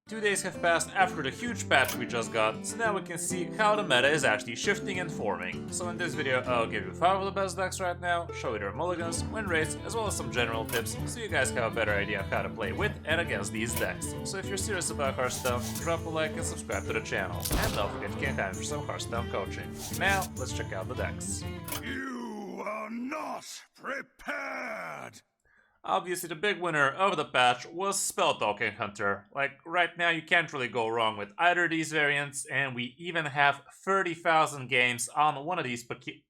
2 days have passed after the huge patch we just got, so now we can see how the meta is actually shifting and forming. So in this video I'll give you 5 of the best decks right now, show you their mulligans, win rates, as well as some general tips, so you guys have a better idea of how to play with and against these decks. So if you're serious about Hearthstone, drop a like and subscribe to the channel. And don't forget you can have some Hearthstone coaching. Now, let's check out the decks. You are not prepared! Obviously, the big winner of the patch was Spell-Talking Hunter. Like, right now you can't really go wrong with either of these variants, and we even have 30,000 games on one of these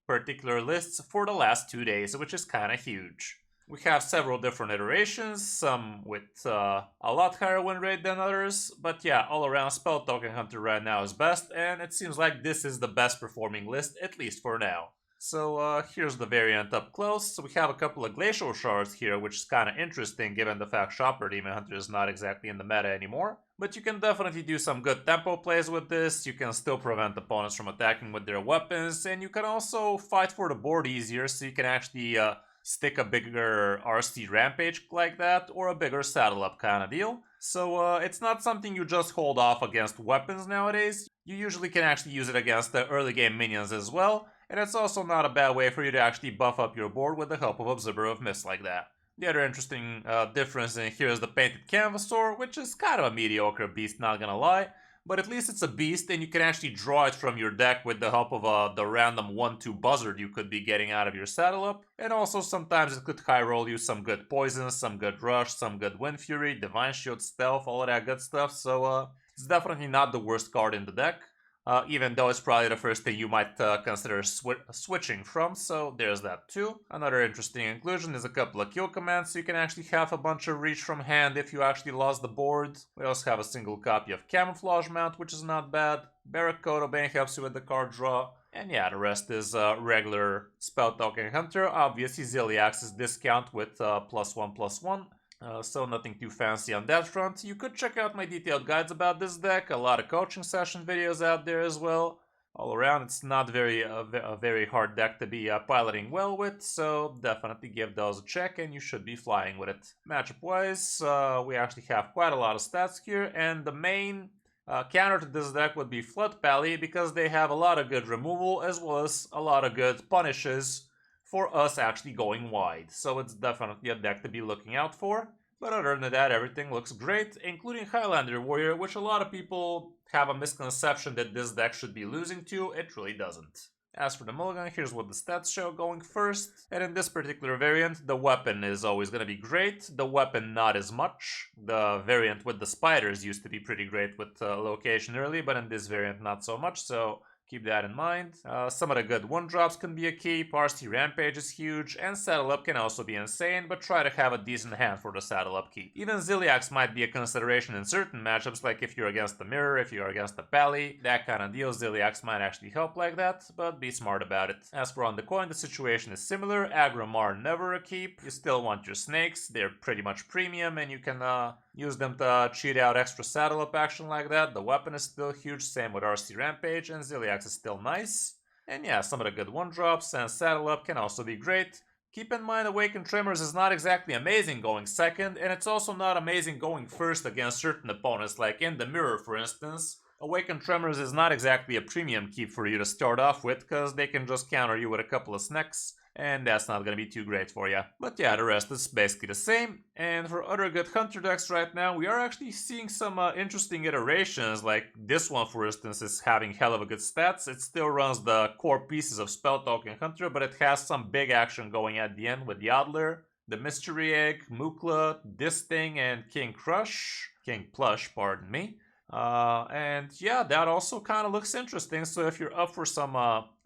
particular lists for the last 2 days, which is kinda huge. We have several different iterations, some with a lot higher win rate than others, but yeah, all around Spell-Talking Hunter right now is best, and it seems like this is the best performing list, at least for now. So here's the variant up close. So we have a couple of Glacial Shards here, which is kind of interesting given the fact Shopper Demon Hunter is not exactly in the meta anymore. But you can definitely do some good tempo plays with this, you can still prevent opponents from attacking with their weapons, and you can also fight for the board easier, so you can actually stick a bigger RC Rampage like that, or a bigger Saddle Up kind of deal. So it's not something you just hold off against weapons nowadays. You usually can actually use it against the early game minions as well. And it's also not a bad way for you to actually buff up your board with the help of Observer of Mist like that. The other interesting difference in here is the Painted Canvasaur, which is kind of a mediocre beast, not gonna lie. But at least it's a beast, and you can actually draw it from your deck with the help of the random 1-2 buzzard you could be getting out of your Saddle Up. And also sometimes it could high roll you some good Poison, some good Rush, some good Wind Fury, Divine Shield, Stealth, all of that good stuff. So it's definitely not the worst card in the deck. Even though it's probably the first thing you might consider switching from, so there's that too. Another interesting inclusion is a couple of kill commands, so you can actually have a bunch of reach from hand if you actually lost the board. We also have a single copy of Camouflage Mount, which is not bad. Barracuda Bane helps you with the card draw. And yeah, the rest is regular Spell-Talking Hunter. Obviously, Ziliax's discount with +1/+1. So nothing too fancy on that front. You could check out my detailed guides about this deck, a lot of coaching session videos out there as well. All around, it's not a very hard deck to be piloting well with, so definitely give those a check and you should be flying with it. Matchup wise, we actually have quite a lot of stats here, and the main counter to this deck would be Flood Pally, because they have a lot of good removal as well as a lot of good punishes for us actually going wide. So it's definitely a deck to be looking out for. But other than that, everything looks great, including Highlander Warrior, which a lot of people have a misconception that this deck should be losing to. It really doesn't. As for the mulligan, here's what the stats show going first. And in this particular variant, the weapon is always going to be great. The weapon not as much. The variant with the spiders used to be pretty great with location early, but in this variant not so much, so keep that in mind. Some of the good 1-drops can be a keep, RC Rampage is huge, and Saddle Up can also be insane, but try to have a decent hand for the Saddle Up keep. Even Ziliax might be a consideration in certain matchups, like if you're against the Mirror, if you're against the Pally, that kind of deal, Ziliax might actually help like that, but be smart about it. As for on the coin, the situation is similar. Agromar never a keep. You still want your snakes, they're pretty much premium, and you can use them to cheat out extra Saddle Up action like that. The weapon is still huge, same with RC Rampage, and Ziliax is still nice. And yeah, some of the good 1-drops and Saddle Up can also be great. Keep in mind, Awakened Tremors is not exactly amazing going second, and it's also not amazing going first against certain opponents, like in the Mirror for instance. Awakened Tremors is not exactly a premium keep for you to start off with, because they can just counter you with a couple of snacks, and that's not gonna be too great for you. But yeah, the rest is basically the same. And for other good Hunter decks right now, we are actually seeing some interesting iterations, like this one for instance is having hell of a good stats. It still runs the core pieces of Spell-Talking Hunter, but it has some big action going at the end with Yodler, the Mystery Egg, Mukla, this thing, and King Plush, pardon me. And yeah, that also kind of looks interesting, so if you're up for some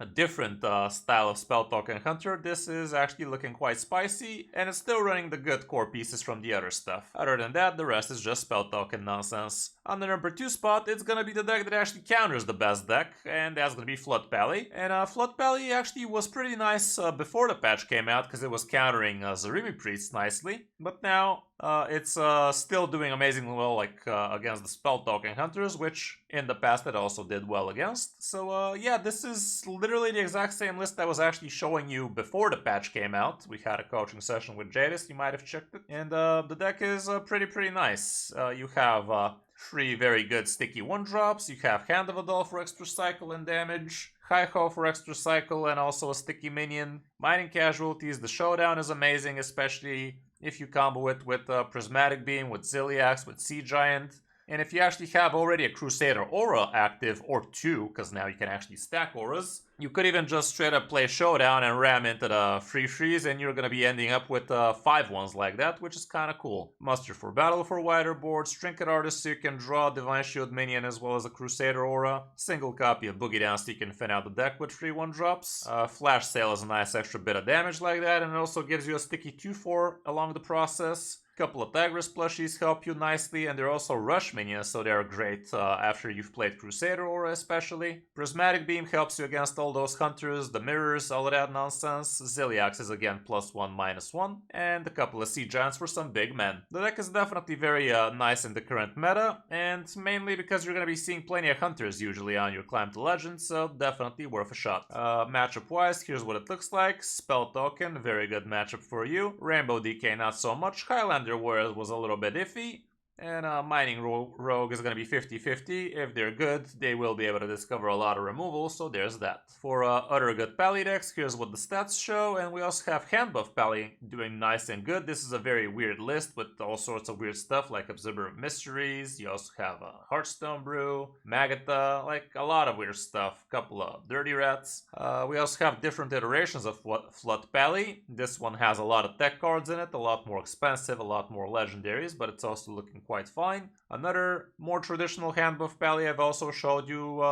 a different style of Spell-Talking Hunter, this is actually looking quite spicy, and it's still running the good core pieces from the other stuff. Other than that, the rest is just Spell-Talking nonsense. On the number 2 spot, it's gonna be the deck that actually counters the best deck, and that's gonna be Flood Pally. And Flood Pally actually was pretty nice before the patch came out, because it was countering Zarimi Priest nicely, but now it's still doing amazingly well, like against the Spell-Talking Hunters, which in the past it also did well against. So yeah, this is literally the exact same list that was actually showing you before the patch came out. We had a coaching session with Jadis, you might have checked it, and the deck is pretty nice. You have 3 very good sticky 1-drops. You have Hand of Adol for extra cycle and damage, Hi-Ho for extra cycle and also a sticky minion. Mining Casualties, the Showdown is amazing, especially if you combo it with Prismatic Beam, with Ziliax, with Sea Giant. And if you actually have already a Crusader aura active, or 2, because now you can actually stack auras, you could even just straight up play Showdown and ram into the free freeze, and you're gonna be ending up with 5 ones like that, which is kind of cool. Muster for Battle for wider boards, Trinket Artist so you can draw a Divine Shield minion as well as a Crusader aura, single copy of Boogie Down so you can fin out the deck with free 1-drops. Flash Sale is a nice extra bit of damage like that, and it also gives you a sticky 2-4 along the process. Couple of Tigris plushies help you nicely, and they're also rush minions, so they're great after you've played Crusader aura especially. Prismatic Beam helps you against all those hunters, the mirrors, all of that nonsense. Ziliax is again +1, -1, and a couple of Sea Giants for some big men. The deck is definitely very nice in the current meta, and mainly because you're going to be seeing plenty of hunters usually on your climb to legend, so definitely worth a shot. Matchup wise, here's what it looks like. Spell Token, very good matchup for you. Rainbow DK not so much. Highlander Warriors was a little bit iffy. And Mining Rogue is going to be 50-50. If they're good, they will be able to discover a lot of removal, so there's that. For other good Pally decks, here's what the stats show, and we also have Hand Buff Pally doing nice and good. This is a very weird list with all sorts of weird stuff like Observer of Mysteries. You also have Hearthstone Brew, Magatha, like a lot of weird stuff. Couple of Dirty Rats. We also have different iterations of Flood Pally. This one has a lot of tech cards in it, a lot more expensive, a lot more legendaries, but it's also looking quite fine. Another more traditional Hand Buff Pally I've also showed you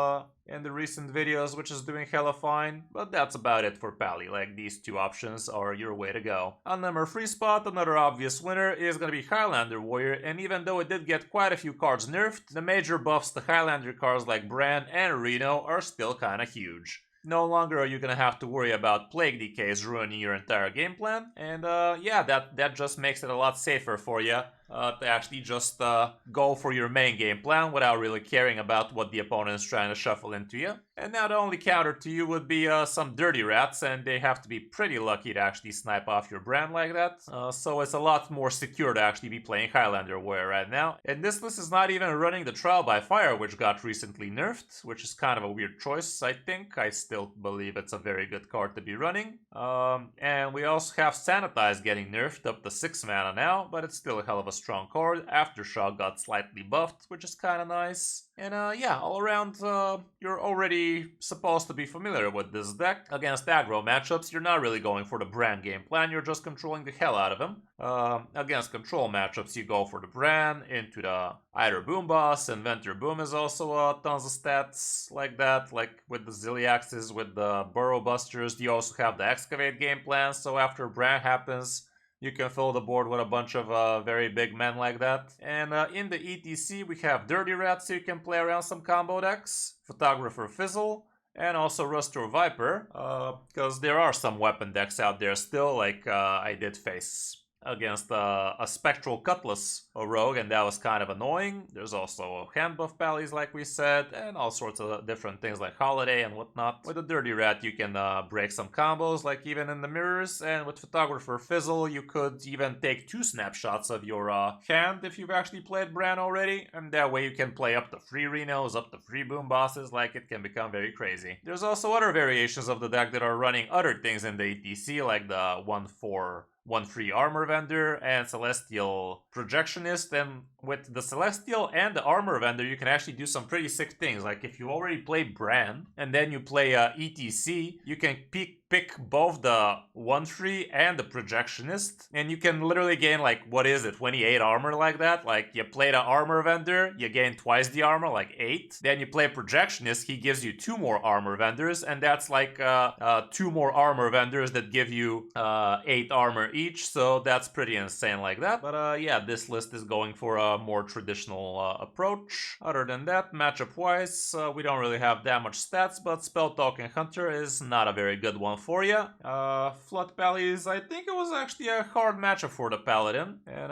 in the recent videos, which is doing hella fine, but that's about it for Pally. Like, these 2 options are your way to go. On number 3 spot, another obvious winner is gonna be Highlander Warrior, and even though it did get quite a few cards nerfed, the major buffs to Highlander cards like Bran and Reno are still kinda huge. No longer are you gonna have to worry about Plague Decays ruining your entire game plan, and yeah, that just makes it a lot safer for you to actually just go for your main game plan without really caring about what the opponent is trying to shuffle into you. And now the only counter to you would be some Dirty Rats, and they have to be pretty lucky to actually snipe off your brand like that. So it's a lot more secure to actually be playing Highlander Warrior right now. And this list is not even running the Trial by Fire, which got recently nerfed, which is kind of a weird choice, I think. I still believe it's a very good card to be running. And we also have Sanitize getting nerfed up to 6 mana now, but it's still a hell of a strong card. Aftershock got slightly buffed, which is kind of nice. And yeah, all around, you're already supposed to be familiar with this deck. Against aggro matchups, you're not really going for the Bran game plan, you're just controlling the hell out of him. Against control matchups, you go for the Bran, into the either Boom Boss, Inventor Boom is also tons of stats like that, like with the Ziliaxes, with the Burrow Busters. You also have the Excavate game plan, so after Bran happens, you can fill the board with a bunch of very big men like that. And in the ETC, we have Dirty Rats, so you can play around some combo decks, Photographer Fizzle, and also Rustler Viper, because there are some weapon decks out there still, like I did face against a Spectral Cutlass rogue, and that was kind of annoying. There's also hand buff pallies, like we said, and all sorts of different things like Holiday and whatnot. With a Dirty Rat, you can break some combos, like even in the mirrors, and with Photographer Fizzle, you could even take 2 snapshots of your hand if you've actually played Bran already, and that way you can play up to 3 Renos, up to 3 Boom Bosses, like it can become very crazy. There's also other variations of the deck that are running other things in the ETC, like the 1/4/1/3 Armor Vendor and Celestial Projectionist, and with the Celestial and the Armor Vendor you can actually do some pretty sick things. Like if you already play Bran and then you play ETC, you can pick both the 1/3 and the Projectionist, and you can literally gain like, what is it, 28 armor like that. Like you play the Armor Vendor, you gain twice the armor, like 8. Then you play Projectionist, he gives you 2 more Armor Vendors, and that's like 2 more Armor Vendors that give you 8 armor each, so that's pretty insane like that. But yeah, this list is going for a more traditional approach. Other than that, matchup wise, we don't really have that much stats, but Spell Token Hunter is not a very good one one for you. Flood Pallies, I think it was actually a hard matchup for the Paladin. And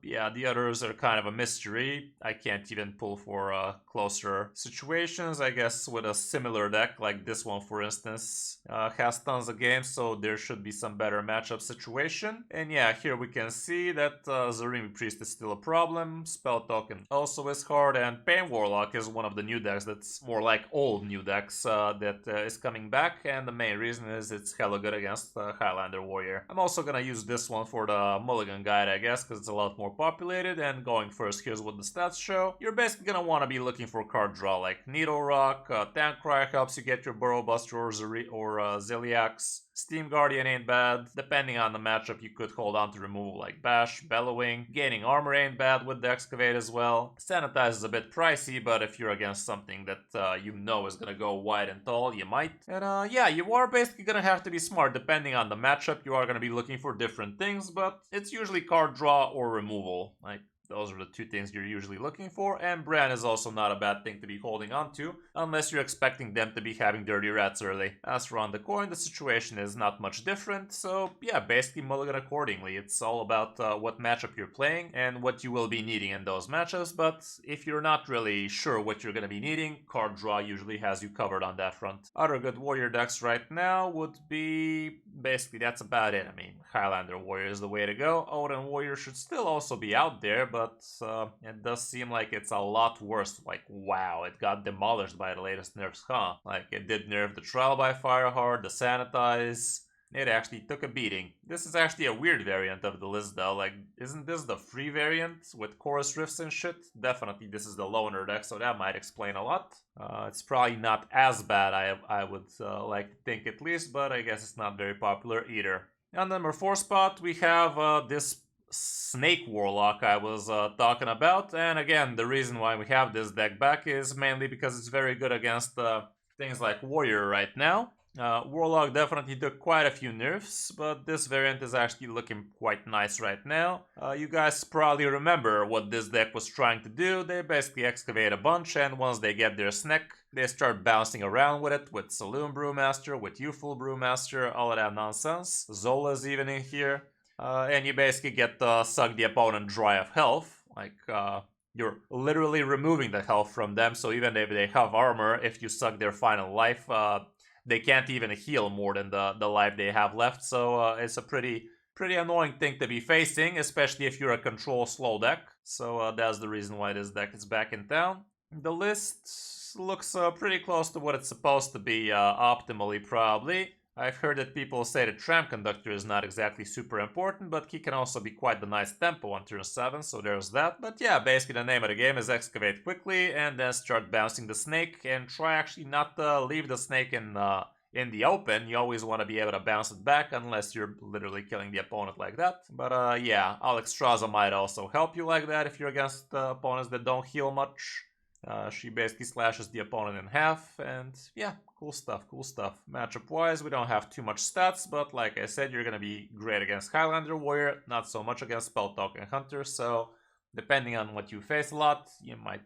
yeah, the others are kind of a mystery. I can't even pull for closer situations. I guess with a similar deck, like this one for instance, has tons of games, so there should be some better matchup situation. And yeah, here we can see that Zarimi Priest is still a problem. Spell Token also is hard, and Pain Warlock is one of the new decks that's more like old new decks that is coming back, and the main reason is it's hella good against Highlander Warrior. I'm also gonna use this one for the Mulligan guide, I guess, because it's a lot more populated. And going first, here's what the stats show. You're basically gonna want to be looking for card draw like Needle Rock, Tank Cry helps you get your Burrow Buster or Ziliax. Steam Guardian ain't bad. Depending on the matchup, you could hold on to removal like Bash, Bellowing. Gaining Armor ain't bad with the Excavate as well. Sanitize is a bit pricey, but if you're against something that you know is gonna go wide and tall, you might. And yeah, you are basically gonna have to be smart. Depending on the matchup, you are gonna be looking for different things, but it's usually card draw or removal. Like, those are the two things you're usually looking for, and Bran is also not a bad thing to be holding on to, unless you're expecting them to be having Dirty Rats early. As for on the coin, the situation is not much different, so yeah, basically mulligan accordingly. It's all about what matchup you're playing and what you will be needing in those matchups, but if you're not really sure what you're going to be needing, card draw usually has you covered on that front. Other good warrior decks right now would be... basically that's about it. I mean, Highlander Warrior is the way to go. Odin Warrior should still also be out there, but it does seem like it's a lot worse. Like, wow, it got demolished by the latest nerfs, huh? Like, it did nerf the Trial by Fire hard, the Sanitize. It actually took a beating. This is actually a weird variant of the list though. Like, isn't this the free variant with Chorus Rifts and shit? Definitely this is the loner deck, so that might explain a lot. It's probably not as bad, I would like to think at least, but I guess it's not very popular either. On the number 4 spot, we have this Snake Warlock I was talking about, and again, the reason why we have this deck back is mainly because it's very good against things like Warrior right now. Warlock definitely took quite a few nerfs, but this variant is actually looking quite nice right now. You guys probably remember what this deck was trying to do. They basically excavate a bunch, and once they get their snack, they start bouncing around with it, with Saloon Brewmaster, with Youthful Brewmaster, all of that nonsense. Zola's even in here. And you basically get to suck the opponent dry of health. Like, you're literally removing the health from them, so even if they have armor, if you suck their final life, they can't even heal more than the life they have left. So it's a pretty annoying thing to be facing, especially if you're a control slow deck. So that's the reason why this deck is back in town. The list looks pretty close to what it's supposed to be, optimally probably. I've heard that people say the Tramp Conductor is not exactly super important, but he can also be quite the nice tempo on turn 7, so there's that. But yeah, basically the name of the game is excavate quickly, and then start bouncing the snake, and try actually not to leave the snake in the open. You always want to be able to bounce it back, unless you're literally killing the opponent like that. But yeah, Alexstrasza might also help you like that if you're against opponents that don't heal much. She basically slashes the opponent in half, and yeah, cool stuff, cool stuff. Matchup-wise, we don't have too much stats, but like I said, you're gonna be great against Highlander Warrior, not so much against Spell Token Hunter, so depending on what you face a lot, you might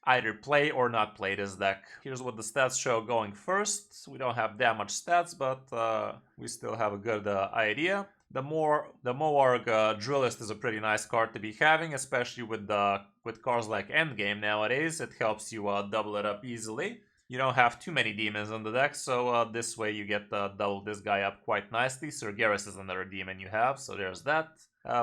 either play or not play this deck. Here's what the stats show going first. We don't have that much stats, but we still have a good idea. The Moarg Drillist is a pretty nice card to be having, especially with cards like Endgame nowadays. It helps you double it up easily. You don't have too many demons on the deck, so this way you get double this guy up quite nicely. Sergeris is another demon you have, so there's that.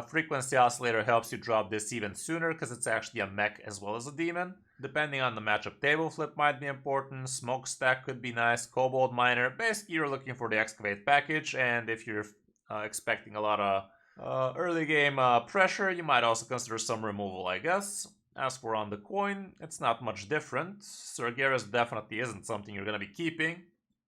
Frequency Oscillator helps you drop this even sooner, because it's actually a mech as well as a demon. Depending on the matchup, Table Flip might be important, Smokestack could be nice, Kobold Miner. Basically, you're looking for the Excavate package, and if you're expecting a lot of early game pressure, you might also consider some removal, I guess. As for on the coin, it's not much different. Sergeris definitely isn't something you're going to be keeping.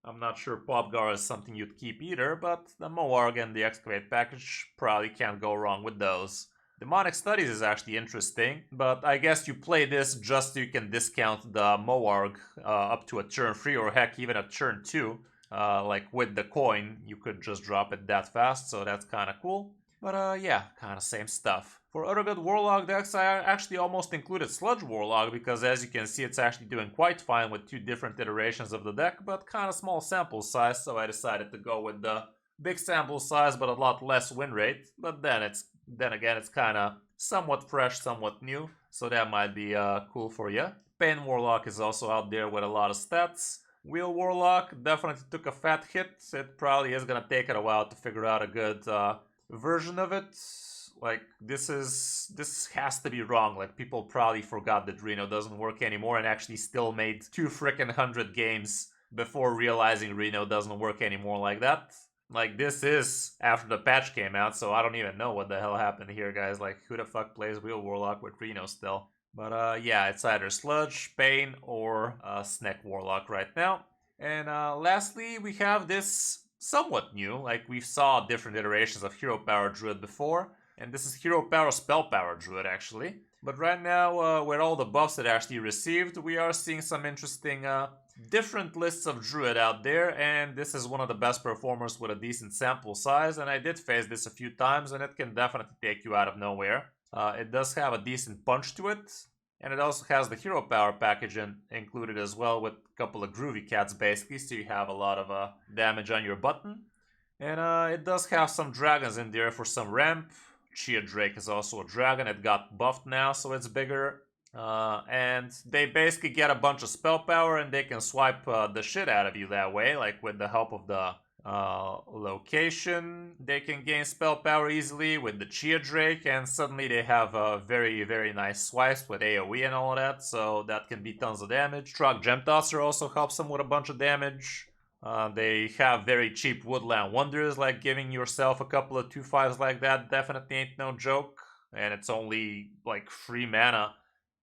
I'm not sure Popgar is something you'd keep either, but the Moarg and the Excavate package probably can't go wrong with those. Demonic Studies is actually interesting, but I guess you play this just so you can discount the Moarg up to a turn 3 or heck even a turn 2. Like with the coin, you could just drop it that fast, so that's kind of cool. But yeah, kind of same stuff. For other good Warlock decks, I actually almost included Sludge Warlock because as you can see it's actually doing quite fine with 2 different iterations of the deck, but kind of small sample size, so I decided to go with the big sample size but a lot less win rate. But then again it's kind of somewhat fresh, somewhat new, so that might be cool for you. Pain Warlock is also out there with a lot of stats. Wheel Warlock definitely took a fat hit. It probably is gonna take it a while to figure out a good version of it. Like this has to be wrong. Like people probably forgot that Reno doesn't work anymore and actually still made 2 frickin' 100 games before realizing Reno doesn't work anymore like that. Like this is after the patch came out, so I don't even know what the hell happened here, guys. Like who the fuck plays Wheel Warlock with Reno still? But yeah, it's either Sludge, Pain, or Snack Warlock right now. And lastly, we have this somewhat new. Like we saw different iterations of Hero Power Druid before, and this is Hero Power Spell Power Druid actually. But right now, with all the buffs it actually received, we are seeing some interesting different lists of Druid out there, and this is one of the best performers with a decent sample size, and I did face this a few times, and it can definitely take you out of nowhere. It does have a decent punch to it, and it also has the Hero Power package included as well with a couple of Groovy Cats basically, so you have a lot of damage on your button. And it does have some dragons in there for some ramp. Chia Drake is also a dragon, it got buffed now so it's bigger. And they basically get a bunch of spell power and they can swipe the shit out of you that way, like with the help of the location. They can gain spell power easily with the Chia Drake, and suddenly they have very, very nice swipes with AoE and all of that, so that can be tons of damage. Truck Gem Tosser also helps them with a bunch of damage. They have very cheap Woodland Wonders, like giving yourself a couple of 2/5s like that definitely ain't no joke. And it's only like 3 mana.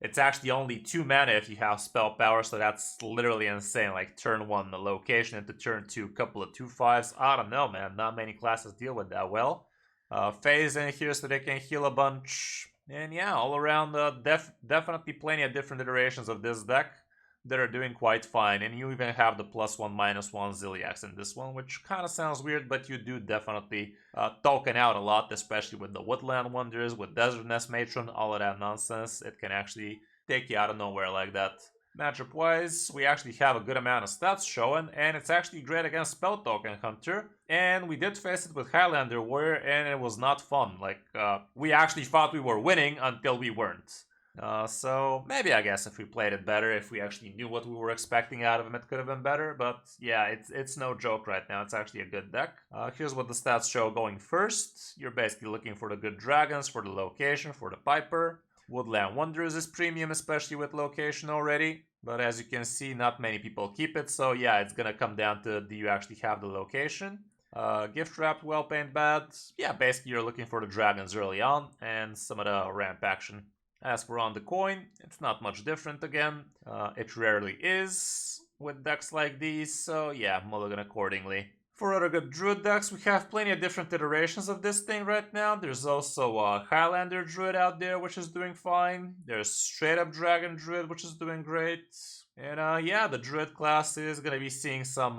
It's actually only 2 mana if you have spell power, so that's literally insane. Like turn 1 the location, into turn 2 couple of 2/5s. I don't know, man. Not many classes deal with that well. Phase in here so they can heal a bunch. And yeah, all around, definitely plenty of different iterations of this deck that are doing quite fine. And you even have the +1, -1 Ziliax in this one, which kind of sounds weird, but you do definitely token out a lot, especially with the Woodland Wonders, with Desert Nest Matron, all of that nonsense. It can actually take you out of nowhere like that. Matchup wise, we actually have a good amount of stats showing, and it's actually great against Spell Token Hunter. And we did face it with Highlander Warrior, and it was not fun. Like, we actually thought we were winning until we weren't. So maybe, I guess, if we played it better, if we actually knew what we were expecting out of him, it could have been better. But yeah, it's no joke right now. It's actually a good deck. Here's what the stats show going first. You're basically looking for the good dragons, for the location, for the Piper. Woodland Wonders is premium, especially with location already. But as you can see, not many people keep it. So yeah, it's gonna come down to, do you actually have the location? Gift Wrapped Whelp ain't bad. Yeah, basically you're looking for the dragons early on and some of the ramp action. As for On the Coin, it's not much different again. It rarely is with decks like these, so yeah, mulligan accordingly. For other good Druid decks, we have plenty of different iterations of this thing right now. There's also a Highlander Druid out there, which is doing fine. There's Straight Up Dragon Druid, which is doing great. And yeah, the Druid class is gonna be seeing some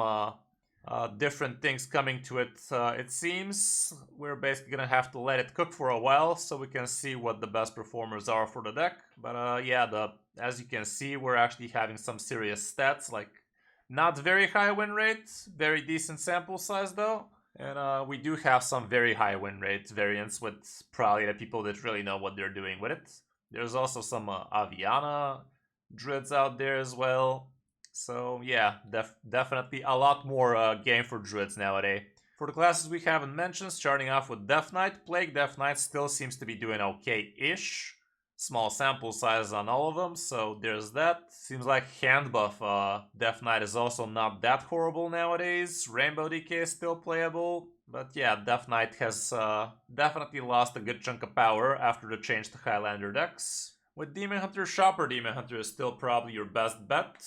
different things coming to it. It seems we're basically gonna have to let it cook for a while so we can see what the best performers are for the deck. But yeah, as you can see, we're actually having some serious stats, like not very high win rate, very decent sample size though. And we do have some very high win rate variants with probably the people that really know what they're doing with it. There's also some Aviana Druids out there as well. So yeah, definitely a lot more game for Druids nowadays. For the classes we haven't mentioned, starting off with Death Knight, Plague Death Knight still seems to be doing okay-ish. Small sample size on all of them, so there's that. Seems like hand buff Death Knight is also not that horrible nowadays. Rainbow Decay is still playable. But yeah, Death Knight has definitely lost a good chunk of power after the change to Highlander decks. With Demon Hunter, Shopper Demon Hunter is still probably your best bet.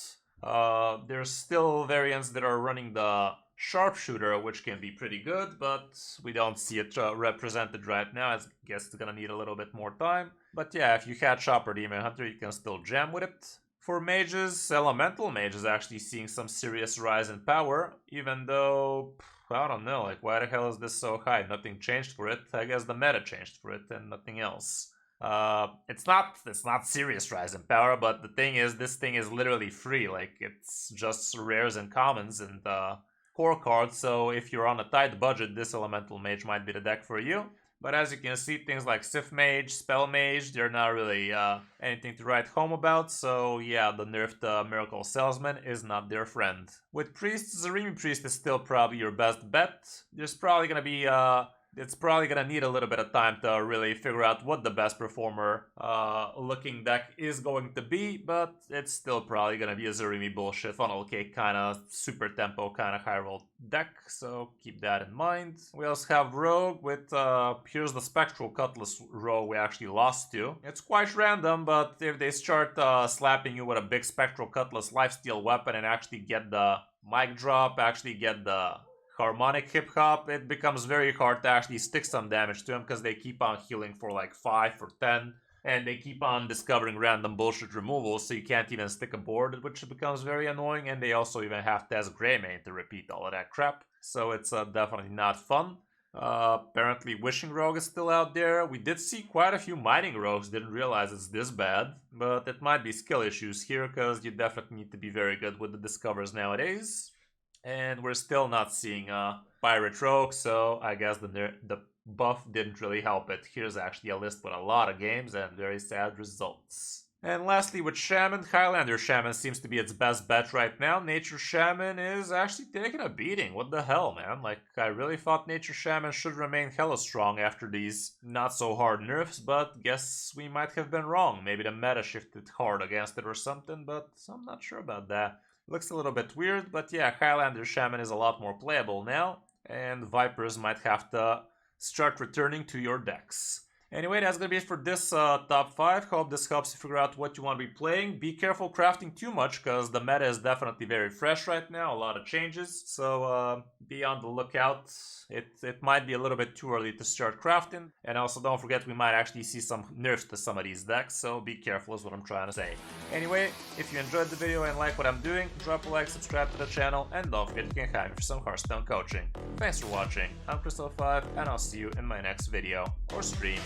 There's still variants that are running the Sharpshooter, which can be pretty good, but we don't see it represented right now. I guess it's gonna need a little bit more time. But yeah, if you had Shopper Demon Hunter, you can still jam with it. For mages, Elemental Mage is actually seeing some serious rise in power, even though I don't know, like why the hell is this so high? Nothing changed for it. I guess the meta changed for it and nothing else. It's not serious rise in power, but the thing is, this thing is literally free. Like it's just rares and commons and core cards. So if you're on a tight budget, this Elemental Mage might be the deck for you. But as you can see, things like Sith Mage, Spell Mage, they're not really anything to write home about. So yeah, the nerfed Miracle Salesman is not their friend. With Priest, Zarimi Priest is still probably your best bet. There's probably gonna be it's probably gonna need a little bit of time to really figure out what the best performer looking deck is going to be, but it's still probably gonna be a Zarimi bullshit funnel cake kind of super tempo kind of high roll deck, so keep that in mind. We also have Rogue with here's the Spectral Cutlass row we actually lost to. It's quite random, but if they start slapping you with a big Spectral Cutlass lifesteal weapon and actually get the mic drop, actually get the harmonic hip hop, it becomes very hard to actually stick some damage to them because they keep on healing for like 5 or 10 and they keep on discovering random bullshit removals, so you can't even stick a board, which becomes very annoying, and they also even have to ask Greymane to repeat all of that crap, so it's definitely not fun. Apparently Wishing Rogue is still out there. We did see quite a few Mining Rogues, didn't realize it's this bad, but it might be skill issues here because you definitely need to be very good with the discovers nowadays. And we're still not seeing Pirate Rogue, so I guess the buff didn't really help it. Here's actually a list with a lot of games and very sad results. And lastly, with Shaman, Highlander Shaman seems to be its best bet right now. Nature Shaman is actually taking a beating. What the hell, man? Like, I really thought Nature Shaman should remain hella strong after these not-so-hard nerfs, but guess we might have been wrong. Maybe the meta shifted hard against it or something, but I'm not sure about that. Looks a little bit weird, but yeah, Highlander Shaman is a lot more playable now, and Vipers might have to start returning to your decks. Anyway, that's gonna be it for this top 5. Hope this helps you figure out what you want to be playing. Be careful crafting too much, because the meta is definitely very fresh right now, a lot of changes, so be on the lookout. It might be a little bit too early to start crafting, and also don't forget we might actually see some nerfs to some of these decks, so be careful is what I'm trying to say. Anyway, if you enjoyed the video and like what I'm doing, drop a like, subscribe to the channel, and don't forget you can hire me for some Hearthstone coaching. Thanks for watching, I'm Kris05, and I'll see you in my next video or stream.